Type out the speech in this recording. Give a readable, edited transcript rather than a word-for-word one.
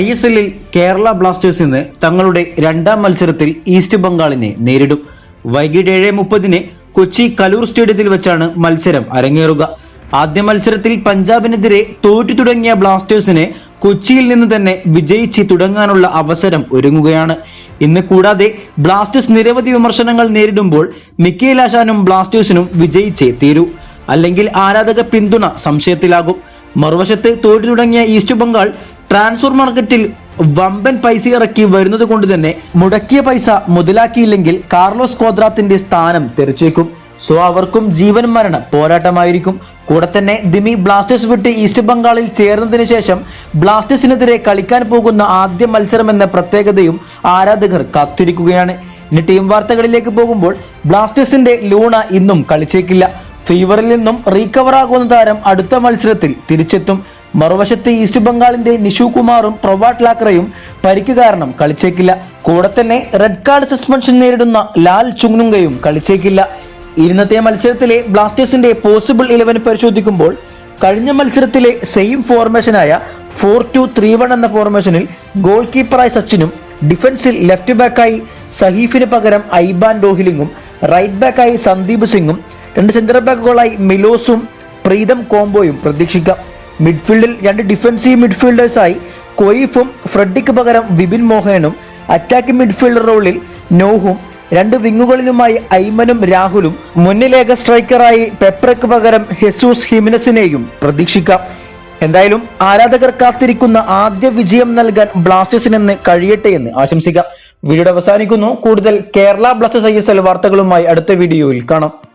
ISLൽ Kerala Blasters ഇന്ന് തങ്ങളുടെ രണ്ടാം മത്സരത്തിൽ ഈസ്റ്റ് ബംഗാളിനെ നേരിടും. വൈകിട്ട് 7:30 കൊച്ചി കലൂർ സ്റ്റേഡിയത്തിൽ വെച്ചാണ് മത്സരം അരങ്ങേറുക. ആദ്യ മത്സരത്തിൽ പഞ്ചാബിനെതിരെ തോറ്റു തുടങ്ങിയ ബ്ലാസ്റ്റേഴ്സിന് കൊച്ചിയിൽ നിന്ന് തന്നെ വിജയിച്ച് തുടങ്ങാനുള്ള അവസരം ഒരുങ്ങുകയാണ്. ഇന്ന് കൂടാതെ ബ്ലാസ്റ്റേഴ്സ് നിരവധി വിമർശനങ്ങൾ നേരിടുമ്പോൾ മിക്കേൽ ആശാനും ബ്ലാസ്റ്റേഴ്സിനും വിജയിച്ചേ തീരൂ, അല്ലെങ്കിൽ ആരാധക പിന്തുണ സംശയത്തിലാകും. മറുവശത്ത് തോറ്റു തുടങ്ങിയ ഈസ്റ്റ് ബംഗാൾ ട്രാൻസ്ഫർ മാർക്കറ്റിൽ വമ്പൻ പൈസ ഇറക്കി വരുന്നത് കൊണ്ട് തന്നെ മുടക്കിയ പൈസ മുതലാക്കിയില്ലെങ്കിൽ കാർലോസ് ക്വാദ്രാത്തിന്റെ സ്ഥാനം തെറിച്ചേക്കും. സോ അവർക്കും ജീവൻ മരണ പോരാട്ടമായിരിക്കും. കൂടെ തന്നെ ദിമി ബ്ലാസ്റ്റേഴ്സ് വിട്ട് ഈസ്റ്റ് ബംഗാളിൽ ചേർന്നതിന് ശേഷം ബ്ലാസ്റ്റേഴ്സിനെതിരെ കളിക്കാൻ പോകുന്ന ആദ്യ മത്സരം എന്ന പ്രത്യേകതയും ആരാധകർ കാത്തിരിക്കുകയാണ്. ഇനി ടീം വാർത്തകളിലേക്ക് പോകുമ്പോൾ ബ്ലാസ്റ്റേഴ്സിന്റെ ലൂണ ഇന്നും കളിച്ചേക്കില്ല. ഫീവറിൽ നിന്നും റീകവർ ആകുന്ന താരം അടുത്ത മത്സരത്തിൽ തിരിച്ചെത്തും. മറുവശത്ത് ഈസ്റ്റ് ബംഗാളിന്റെ നിഷു കുമാറും പ്രവാട്ട് ലാക്രയും പരിക്ക് കാരണം കളിച്ചേക്കില്ല. കൂടെ തന്നെ റെഡ് കാർഡ് സസ്പെൻഷൻ നേരിടുന്ന ലാൽ ചുങ്നുങ്കയും കളിച്ചേക്കില്ല. ഇന്നത്തെ മത്സരത്തിലെ ബ്ലാസ്റ്റേഴ്സിന്റെ പോസിബിൾ 11 പരിശോധിക്കുമ്പോൾ കഴിഞ്ഞ മത്സരത്തിലെ സെയിം ഫോർമേഷനായ 4-2-3-1 എന്ന ഫോർമേഷനിൽ ഗോൾ കീപ്പറായി സച്ചിനും, ഡിഫൻസിൽ ലെഫ്റ്റ് ബാക്കായി സഹീഫിന് പകരം ഐബാൻ ഡോഹിലിംഗും, റൈറ്റ് ബാക്കായി സന്ദീപ് സിംഗും, 2 സെന്റർ ബാക്കുകളായി മിലോസും പ്രീതം കോംബോയും പ്രതീക്ഷിക്കാം. മിഡ്ഫീൽഡിൽ 2 ഡിഫൻസീവ് മിഡ്ഫീൽഡേഴ്സായി കൊയിഫും ഫ്രെഡിക്ക് പകരം വിപിൻ മോഹനും, അറ്റാക്കിംഗ് മിഡ്ഫീൽഡർ റോളിൽ നോഹും, 2 വിങ്ങുകളിലുമായി ഐമനും രാഹുലും, മുന്നിലേക സ്ട്രൈക്കറായി പെപ്രയ്ക്ക് പകരം ഹെസൂസ് ഹിമിനസിനെയും പ്രതീക്ഷിക്കാം. എന്തായാലും ആരാധകർ കാത്തിരിക്കുന്ന ആദ്യ വിജയം നൽകാൻ ബ്ലാസ്റ്റേഴ്സിനെന്ന് കഴിയട്ടെ എന്ന് ആശംസിക്കാം. വീഡിയോ അവസാനിക്കുന്നു. കൂടുതൽ കേരള ബ്ലാസ്റ്റേഴ്സ് ISL വാർത്തകളുമായി അടുത്ത വീഡിയോയിൽ കാണാം.